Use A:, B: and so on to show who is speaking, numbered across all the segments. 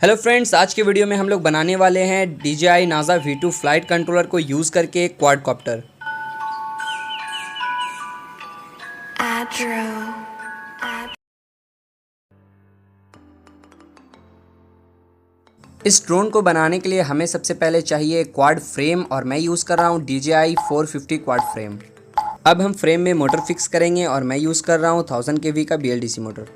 A: Hello friends, आज के video में हम लोग बनाने वाले हैं DJI नाजा V2 फ्लाइट कंट्रोलर को यूज़ करके क्वाडकॉप्टर। इस ड्रोन को बनाने के लिए हमें सबसे पहले चाहिए क्वाड फ्रेम और मैं यूज़ कर रहा हूँ DJI 450 क्वाड फ्रेम। अब हम फ्रेम में मोटर फिक्स करेंगे और मैं यूज़ कर रहा हूँ 1000 kV का BLDC मोटर।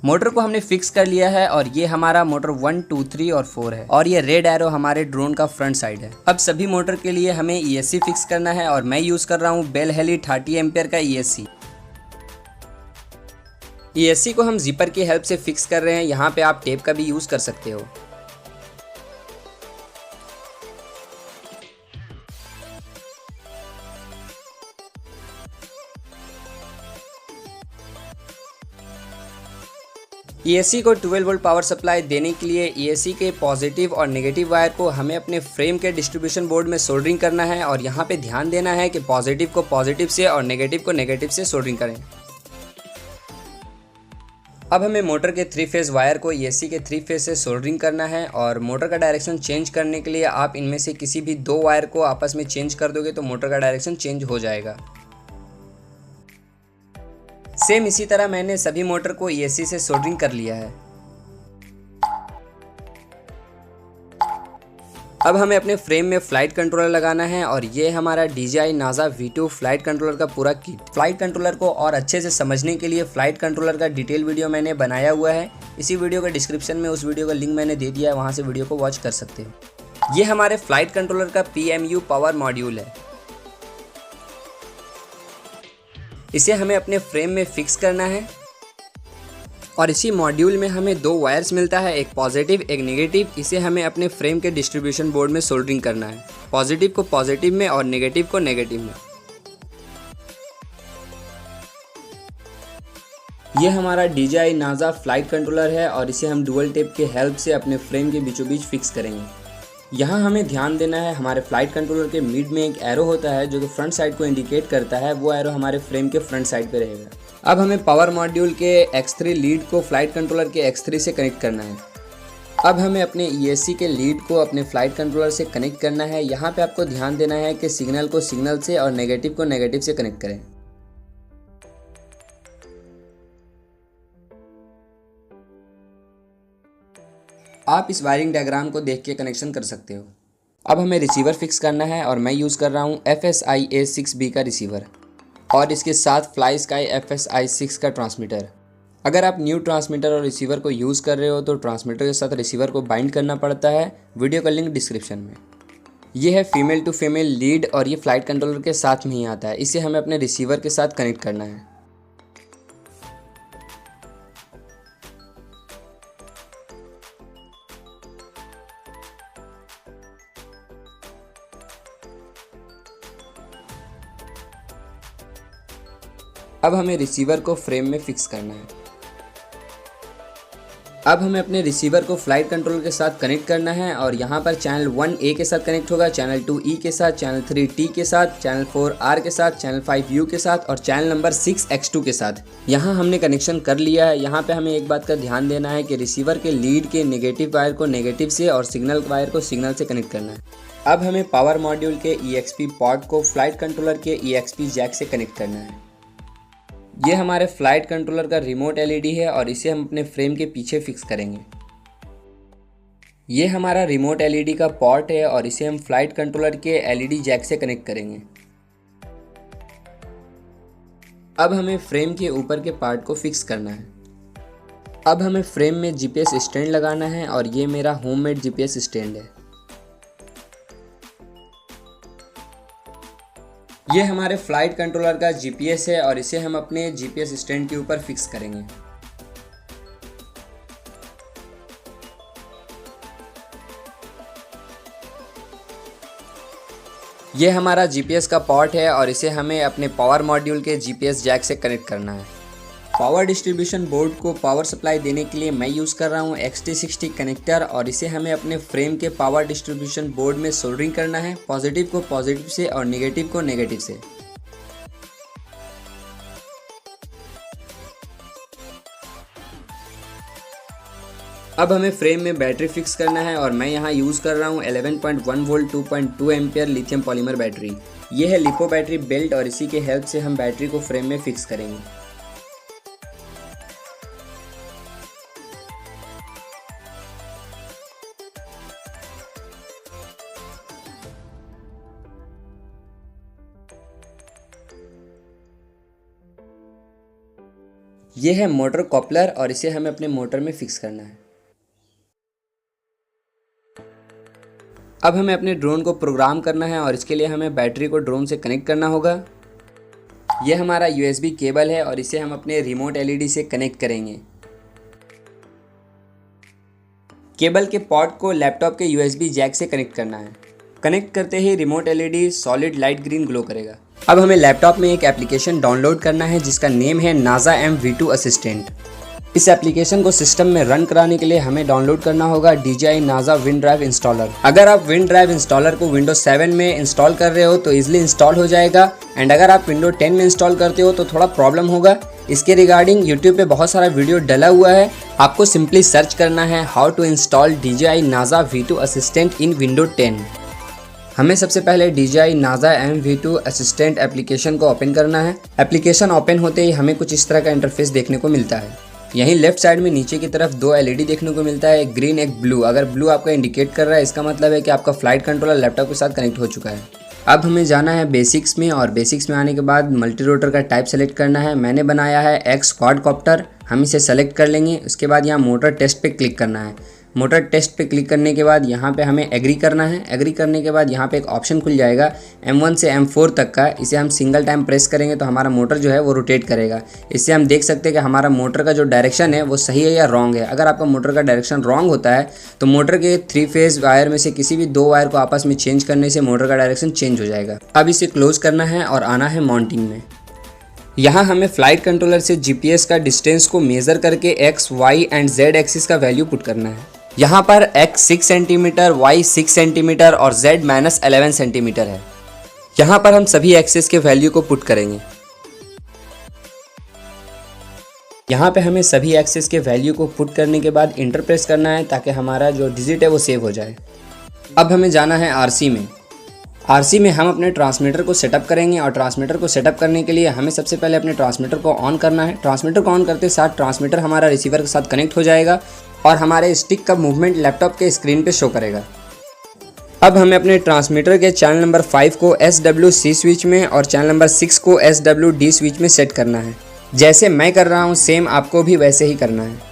A: मोटर को हमने फिक्स कर लिया है और ये हमारा मोटर 1, 2, 3 और 4 है और ये रेड एरो हमारे ड्रोन का फ्रंट साइड है। अब सभी मोटर के लिए हमें ESC फिक्स करना है और मैं यूज़ कर रहा हूँ blheli 30 एम्पियर का ESC। ESC को हम जिपर की हेल्प से फिक्स कर रहे हैं, यहाँ पे आप टेप का भी यूज़ कर सकते हो। ESC को 12 वोल्ट पावर सप्लाई देने के लिए ESC के पॉजिटिव और नेगेटिव वायर को हमें अपने फ्रेम के डिस्ट्रीब्यूशन बोर्ड में सोल्डरिंग करना है और यहाँ पे ध्यान देना है कि पॉजिटिव को पॉजिटिव से और नेगेटिव को नेगेटिव से सोल्डरिंग करें। अब हमें मोटर के 3 फेज़ वायर को ESC के 3 फेज़ से सोल्डरिंग करना है और मोटर का डायरेक्शन चेंज करने के लिए आप इनमें से किसी भी 2 वायर को आपस में चेंज कर दोगे तो मोटर का डायरेक्शन चेंज हो जाएगा। सेम इसी तरह मैंने सभी मोटर को ESC से सोल्डरिंग कर लिया है। अब हमें अपने फ्रेम में फ्लाइट कंट्रोलर लगाना है और ये हमारा DJI नाजा V2 फ्लाइट कंट्रोलर का पूरा किट। फ्लाइट कंट्रोलर को और अच्छे से समझने के लिए फ्लाइट कंट्रोलर का डिटेल वीडियो मैंने बनाया हुआ है। इसी वीडियो के डिस्क्रिप्शन में उस वीडियो का लिंक मैंने दे दिया है, वहाँ से वीडियो को वॉच कर सकते हो। ये हमारे फ्लाइट कंट्रोलर का PMU पावर मॉड्यूल है। इसे हमें अपने फ्रेम में फिक्स करना है और इसी मॉड्यूल में हमें 2 वायर्स मिलता है, एक पॉजिटिव एक नेगेटिव। इसे हमें अपने फ्रेम के डिस्ट्रीब्यूशन बोर्ड में सोल्डरिंग करना है, पॉजिटिव को पॉजिटिव में और नेगेटिव को नेगेटिव में। ये हमारा DJI नाजा फ्लाइट कंट्रोलर है और इसे हम डुअल टेप के हेल्प से अपने फ्रेम के बीचों बीच फिक्स करेंगे। यहाँ हमें ध्यान देना है, हमारे फ्लाइट कंट्रोलर के मिड में एक एरो होता है जो कि फ्रंट साइड को इंडिकेट करता है, वो एरो हमारे फ्रेम के फ्रंट साइड पे रहेगा। अब हमें पावर मॉड्यूल के X3 लीड को फ्लाइट कंट्रोलर के X3 से कनेक्ट करना है। अब हमें अपने ESC के लीड को अपने फ्लाइट कंट्रोलर से कनेक्ट करना है। यहाँ पे आपको ध्यान देना है कि सिग्नल को सिग्नल से और नेगेटिव को नेगेटिव से कनेक्ट करें। आप इस वायरिंग डायग्राम को देख के कनेक्शन कर सकते हो। अब हमें रिसीवर फिक्स करना है और मैं यूज़ कर रहा हूँ FSI A6B का रिसीवर और इसके साथ फ्लाई स्काई FSI 6 का ट्रांसमीटर। अगर आप न्यू ट्रांसमीटर और रिसीवर को यूज़ कर रहे हो तो ट्रांसमीटर के साथ रिसीवर को बाइंड करना पड़ता है, वीडियो का लिंक डिस्क्रिप्शन में। ये है फीमेल टू फीमेल लीड और ये फ्लाइट कंट्रोलर के साथ में ही आता है। इसे हमें अपने रिसीवर के साथ कनेक्ट करना है। अब हमें रिसीवर को फ्रेम में फिक्स करना है। अब हमें अपने रिसीवर को फ्लाइट कंट्रोलर के साथ कनेक्ट करना है और यहाँ पर चैनल 1A के साथ कनेक्ट होगा, चैनल 2E के साथ, चैनल 3T के साथ, चैनल 4R के साथ, चैनल 5U के साथ और चैनल नंबर 6X2 के साथ। यहाँ हमने कनेक्शन कर लिया है। यहाँ पे हमें एक बात का ध्यान देना है कि रिसीवर के लीड के नेगेटिव वायर को नेगेटिव से और सिग्नल वायर को सिग्नल से कनेक्ट करना है। अब हमें पावर मॉड्यूल के EXP पॉट को फ्लाइट कंट्रोलर के EXP जैक से कनेक्ट करना है। ये हमारे फ्लाइट कंट्रोलर का रिमोट LED है और इसे हम अपने फ्रेम के पीछे फिक्स करेंगे। ये हमारा रिमोट LED का पॉट है और इसे हम फ्लाइट कंट्रोलर के LED जैक से कनेक्ट करेंगे। अब हमें फ्रेम के ऊपर के पार्ट को फिक्स करना है। अब हमें फ्रेम में GPS स्टैंड लगाना है और ये मेरा होममेड GPS स्टैंड है। ये हमारे फ्लाइट कंट्रोलर का GPS है और इसे हम अपने GPS स्टैंड के ऊपर फिक्स करेंगे। ये हमारा GPS का पॉट है और इसे हमें अपने पावर मॉड्यूल के GPS जैक से कनेक्ट करना है। पावर डिस्ट्रीब्यूशन बोर्ड को पावर सप्लाई देने के लिए मैं यूज़ कर रहा हूँ XT60 कनेक्टर और इसे हमें अपने फ्रेम के पावर डिस्ट्रीब्यूशन बोर्ड में सोल्डरिंग करना है, पॉजिटिव को पॉजिटिव से और नेगेटिव को नेगेटिव से। अब हमें फ्रेम में बैटरी फिक्स करना है और मैं यहाँ यूज़ कर रहा हूँ 11.1 volt 2.2 ampere lithium polymer battery. ये है लिपो बैटरी बेल्ट और इसी के हेल्प से हम बैटरी को फ्रेम में फिक्स करेंगे। ये है मोटर कॉपलर और इसे हमें अपने मोटर में फिक्स करना है। अब हमें अपने ड्रोन को प्रोग्राम करना है और इसके लिए हमें बैटरी को ड्रोन से कनेक्ट करना होगा। यह हमारा USB केबल है और इसे हम अपने रिमोट LED से कनेक्ट करेंगे। केबल के पॉट को लैपटॉप के USB जैक से कनेक्ट करना है। कनेक्ट करते ही remote LED solid light green glow करेगा। अब हमें लैपटॉप में एक एप्लीकेशन डाउनलोड करना है जिसका नेम है नाजा V2 असिस्टेंट। इस एप्लीकेशन को सिस्टम में रन कराने के लिए हमें डाउनलोड करना होगा DJI नाजा विंड ड्राइव इंस्टॉलर। अगर आप विंड ड्राइव इंस्टॉलर को विंडोज 7 में इंस्टॉल कर रहे हो तो इजीली इंस्टॉल हो जाएगा, एंड अगर आप विंडोज 10 में इंस्टॉल करते हो तो थोड़ा प्रॉब्लम होगा। इसके रिगार्डिंग यूट्यूब पे बहुत सारा वीडियो डला हुआ है, आपको सिंपली सर्च करना है हाउ टू इंस्टॉल DJI नाजा V2 असिस्टेंट इन विंडोज 10। हमें सबसे पहले DJI नाजा V2 असिस्टेंट एप्लीकेशन को ओपन करना है। एप्लीकेशन ओपन होते ही हमें कुछ इस तरह का इंटरफेस देखने को मिलता है। यहीं लेफ्ट साइड में नीचे की तरफ 2 LED देखने को मिलता है, एक ग्रीन एक ब्लू। अगर ब्लू आपका इंडिकेट कर रहा है इसका मतलब है कि आपका फ्लाइट कंट्रोलर लैपटॉप के साथ कनेक्ट हो चुका है। अब हमें जाना है बेसिक्स में और बेसिक्स में आने के बाद मल्टी रोटर का टाइप सेलेक्ट करना है। मैंने बनाया है X क्वाडकॉप्टर, हम इसे सेलेक्ट कर लेंगे। उसके बाद यहाँ मोटर टेस्ट पे क्लिक करना है। मोटर टेस्ट पे क्लिक करने के बाद यहाँ पे हमें एग्री करना है। एग्री करने के बाद यहाँ पे एक ऑप्शन खुल जाएगा M1 से M4 तक का। इसे हम सिंगल टाइम प्रेस करेंगे तो हमारा मोटर जो है वो रोटेट करेगा। इससे हम देख सकते हैं कि हमारा मोटर का जो डायरेक्शन है वो सही है या रॉन्ग है। अगर आपका मोटर का डायरेक्शन रॉन्ग होता है तो मोटर के 3 फेज वायर में से किसी भी 2 वायर को आपस में चेंज करने से मोटर का डायरेक्शन चेंज हो जाएगा। अब इसे क्लोज करना है और आना है माउंटिंग में। यहाँ हमें फ्लाइट कंट्रोलर से GPS का डिस्टेंस को मेज़र करके X, Y and Z axis का वैल्यू पुट करना है। यहाँ पर X 6 सेंटीमीटर, Y 6 सेंटीमीटर और Z -11 सेंटीमीटर है। यहाँ पर हम सभी एक्सिस के वैल्यू को पुट करेंगे। यहाँ पे हमें सभी एक्सिस के वैल्यू को पुट करने के बाद इंटर प्रेस करना है ताकि हमारा जो डिजिट है वो सेव हो जाए। अब हमें जाना है RC में। RC में हम अपने ट्रांसमीटर को सेटअप करेंगे और ट्रांसमीटर को सेटअप करने के लिए हमें सबसे पहले अपने ट्रांसमीटर को ऑन करना है। ट्रांसमीटर को ऑन करते साथ ट्रांसमीटर हमारा रिसीवर के साथ कनेक्ट हो जाएगा और हमारे स्टिक का मूवमेंट लैपटॉप के स्क्रीन पे शो करेगा। अब हमें अपने ट्रांसमीटर के चैनल नंबर 5 को SWC स्विच में और चैनल नंबर 6 को SWD स्विच में सेट करना है। जैसे मैं कर रहा हूँ सेम आपको भी वैसे ही करना है।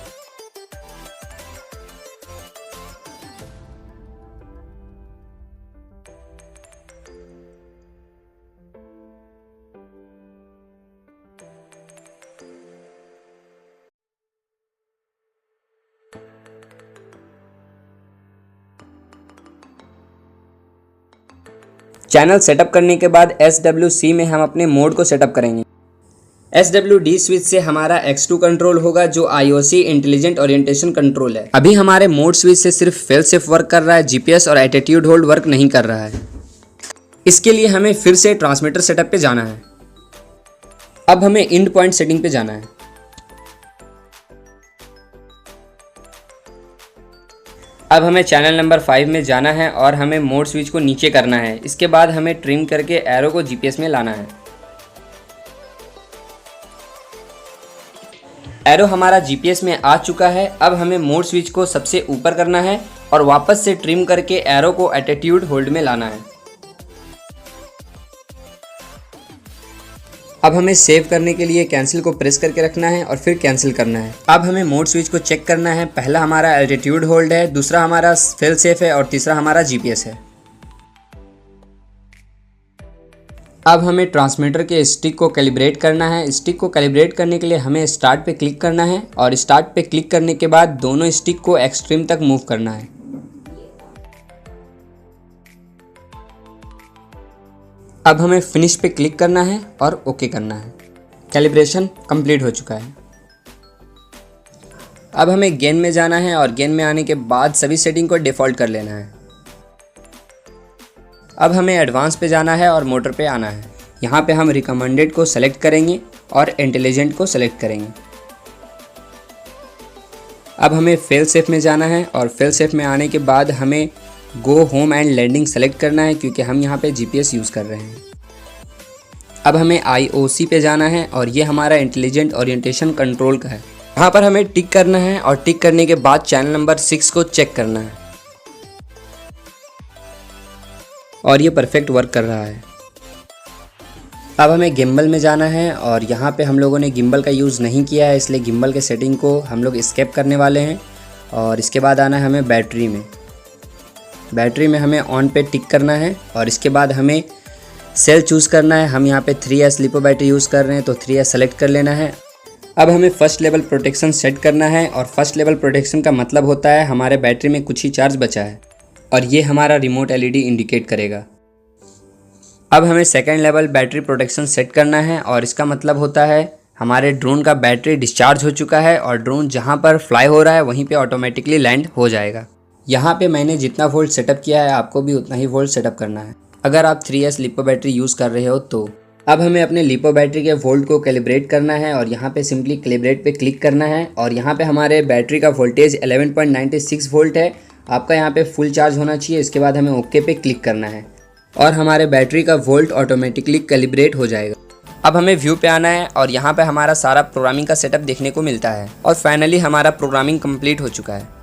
A: चैनल सेटअप करने के बाद SWC में हम अपने मोड को सेटअप करेंगे। SWD स्विच से हमारा X2 कंट्रोल होगा जो IOC इंटेलिजेंट ओरिएंटेशन कंट्रोल है। अभी हमारे मोड स्विच से सिर्फ फेल सेफ वर्क कर रहा है, GPS और एटीट्यूड होल्ड वर्क नहीं कर रहा है। इसके लिए हमें फिर से ट्रांसमीटर सेटअप पे जाना है। अब हमें एंड पॉइंट सेटिंग पे जाना है। अब हमें चैनल नंबर 5 में जाना है और हमें मोड स्विच को नीचे करना है। इसके बाद हमें ट्रिम करके एरो को GPS में लाना है। एरो हमारा GPS में आ चुका है। अब हमें मोड स्विच को सबसे ऊपर करना है और वापस से ट्रिम करके एरो को एटीट्यूड होल्ड में लाना है। अब हमें सेव करने के लिए कैंसिल को प्रेस करके रखना है और फिर कैंसिल करना है। अब हमें मोड स्विच को चेक करना है। पहला हमारा एल्टीट्यूड होल्ड है, दूसरा हमारा फेल सेफ है और तीसरा हमारा GPS है। अब हमें ट्रांसमीटर के स्टिक को कैलिब्रेट करना है। स्टिक को कैलिब्रेट करने के लिए हमें स्टार्ट पे क्लिक करना है और स्टार्ट पे क्लिक करने के बाद दोनों स्टिक को एक्सट्रीम तक मूव करना है। अब हमें फिनिश पे क्लिक करना है और ओके करना है। कैलिब्रेशन कंप्लीट हो चुका है। अब हमें गेन में जाना है और गेन में आने के बाद सभी सेटिंग को डिफ़ॉल्ट कर लेना है। अब हमें एडवांस पे जाना है और मोटर पे आना है। यहाँ पे हम रिकमेंडेड को सेलेक्ट करेंगे और इंटेलिजेंट को सेलेक्ट करेंगे। अब हमें फेल सेफ में जाना है और फेल सेफ में आने के बाद हमें go home and landing select करना है क्योंकि हम यहाँ पे जीपीएस यूज़ कर रहे हैं। अब हमें IOC पे जाना है और ये हमारा इंटेलिजेंट ओरिएंटेशन कंट्रोल का है। यहाँ पर हमें टिक करना है और टिक करने के बाद चैनल नंबर 6 को चेक करना है और ये परफेक्ट वर्क कर रहा है। अब हमें गिम्बल में जाना है और यहाँ पे हम लोगों ने गिम्बल का यूज़ नहीं किया है, इसलिए गिम्बल के सेटिंग को हम लोग स्किप करने वाले हैं। और इसके बाद आना है हमें बैटरी में। बैटरी में हमें ऑन पे टिक करना है और इसके बाद हमें सेल चूज़ करना है। हम यहाँ पे 3S लिपो बैटरी यूज़ कर रहे हैं तो 3S सेलेक्ट कर लेना है। अब हमें फर्स्ट लेवल प्रोटेक्शन सेट करना है और फर्स्ट लेवल प्रोटेक्शन का मतलब होता है हमारे बैटरी में कुछ ही चार्ज बचा है और ये हमारा रिमोट LED इंडिकेट करेगा। अब हमें second level battery protection set करना है और इसका मतलब होता है हमारे ड्रोन का बैटरी डिस्चार्ज हो चुका है और ड्रोन जहाँ पर फ्लाई हो रहा है वहीं पे ऑटोमेटिकली लैंड हो जाएगा। यहाँ पे मैंने जितना वोल्ट सेटअप किया है आपको भी उतना ही वोल्ट सेटअप करना है अगर आप 3S लिपो बैटरी यूज़ कर रहे हो तो। अब हमें अपने लिपो बैटरी के वोल्ट को कैलिब्रेट करना है और यहाँ पे सिंपली कैलिब्रेट पे क्लिक करना है और यहाँ पे हमारे बैटरी का वोल्टेज 11.96 वोल्ट है। आपका यहाँ पे फुल चार्ज होना चाहिए। इसके बाद हमें ओके पे क्लिक करना है और हमारे बैटरी का वोल्ट ऑटोमेटिकली कैलिब्रेट हो जाएगा। अब हमें व्यू पे आना है और यहाँ पे हमारा सारा प्रोग्रामिंग का सेटअप देखने को मिलता है और फाइनली हमारा प्रोग्रामिंग कंप्लीट हो चुका है।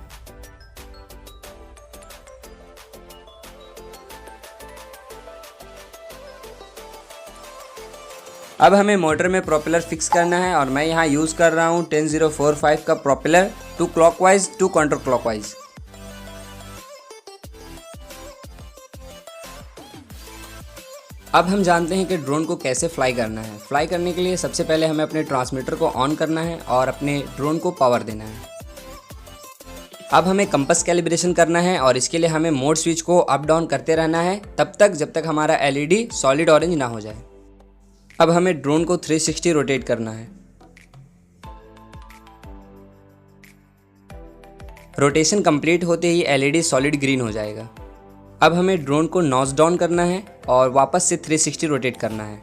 A: अब हमें मोटर में प्रोपेलर फिक्स करना है और मैं यहाँ यूज़ कर रहा हूँ 10045 का प्रोपेलर, 2 क्लॉकवाइज 2 काउंटर क्लॉकवाइज। अब हम जानते हैं कि ड्रोन को कैसे फ्लाई करना है। फ्लाई करने के लिए सबसे पहले हमें अपने ट्रांसमीटर को ऑन करना है और अपने ड्रोन को पावर देना है। अब हमें कंपास कैलिब्रेशन करना है और इसके लिए हमें मोड स्विच को अप डाउन करते रहना है तब तक जब तक हमारा LED सॉलिड ऑरेंज ना हो जाए। अब हमें ड्रोन को 360 रोटेट करना है। रोटेशन कंप्लीट होते ही LED सॉलिड ग्रीन हो जाएगा। अब हमें ड्रोन को नॉज डाउन करना है और वापस से 360 रोटेट करना है।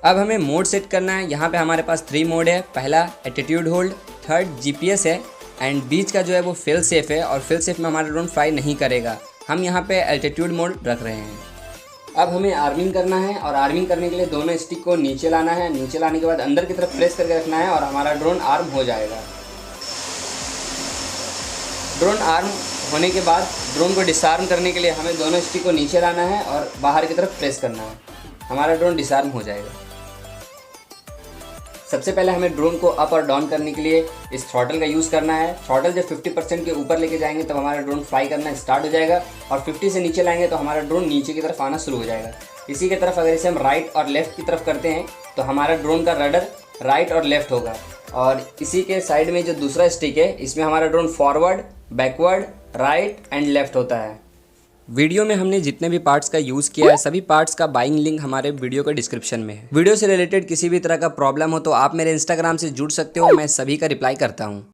A: अब हमें मोड सेट करना है। यहाँ पे हमारे पास 3 मोड है। पहला एटीट्यूड होल्ड, थर्ड GPS है एंड बीच का जो है वो फेल सेफ है और फेल सेफ में हमारा ड्रोन फ्लाई नहीं करेगा। हम यहाँ पे एल्टीट्यूड मोड रख रहे हैं। अब हमें आर्मिंग करना है और आर्मिंग करने के लिए दोनों स्टिक को नीचे लाना है। नीचे लाने के बाद अंदर की तरफ प्रेस करके रखना है और हमारा ड्रोन आर्म हो जाएगा। ड्रोन आर्म होने के बाद ड्रोन को डिसआर्म करने के लिए हमें दोनों स्टिक को नीचे लाना है और बाहर की तरफ प्रेस करना है। हमारा ड्रोन डिसआर्म हो जाएगा। सबसे पहले हमें ड्रोन को अप और डाउन करने के लिए इस थ्रॉटल का यूज़ करना है। थ्रॉटल जब 50% के ऊपर लेके जाएंगे तब हमारा ड्रोन फ्लाई करना स्टार्ट हो जाएगा और 50 से नीचे लाएंगे तो हमारा ड्रोन नीचे की तरफ आना शुरू हो जाएगा। इसी की तरफ अगर इसे हम राइट और लेफ्ट की तरफ करते हैं तो हमारा ड्रोन का रडर राइट और लेफ्ट होगा। और इसी के साइड में जो दूसरा स्टिक है इसमें हमारा drone forward, backward, right and left होता है। वीडियो में हमने जितने भी पार्ट्स का यूज़ किया है सभी पार्ट्स का बाइंग लिंक हमारे वीडियो के डिस्क्रिप्शन में है। वीडियो से रिलेटेड किसी भी तरह का प्रॉब्लम हो तो आप मेरे इंस्टाग्राम से जुड़ सकते हो, मैं सभी का रिप्लाई करता हूँ।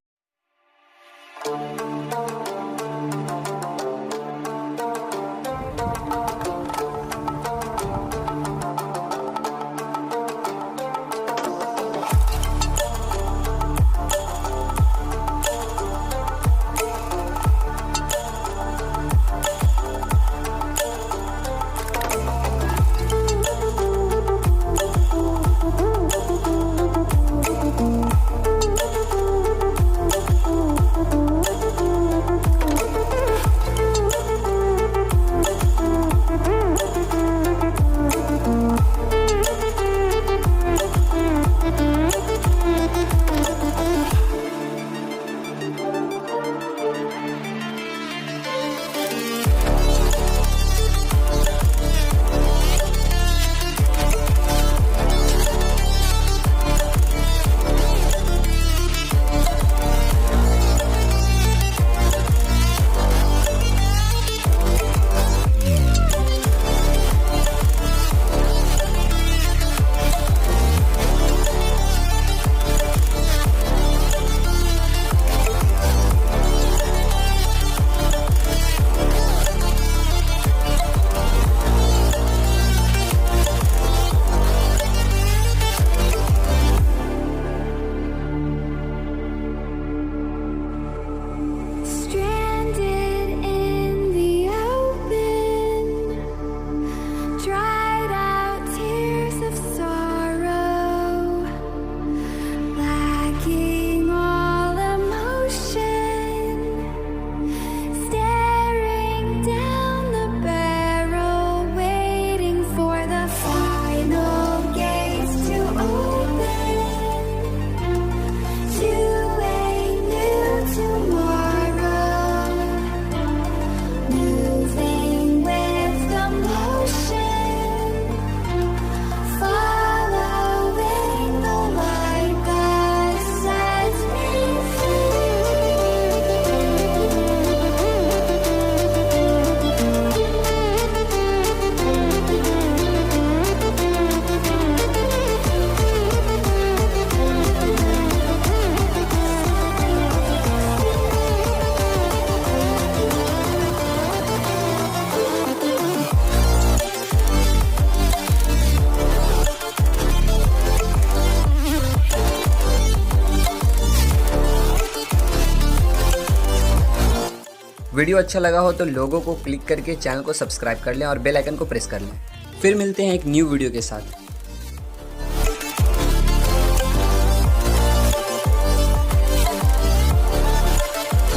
A: वीडियो अच्छा लगा हो तो लोगों को क्लिक करके चैनल को सब्सक्राइब कर लें और बेल आइकन को प्रेस कर लें। फिर मिलते हैं एक न्यू वीडियो के साथ।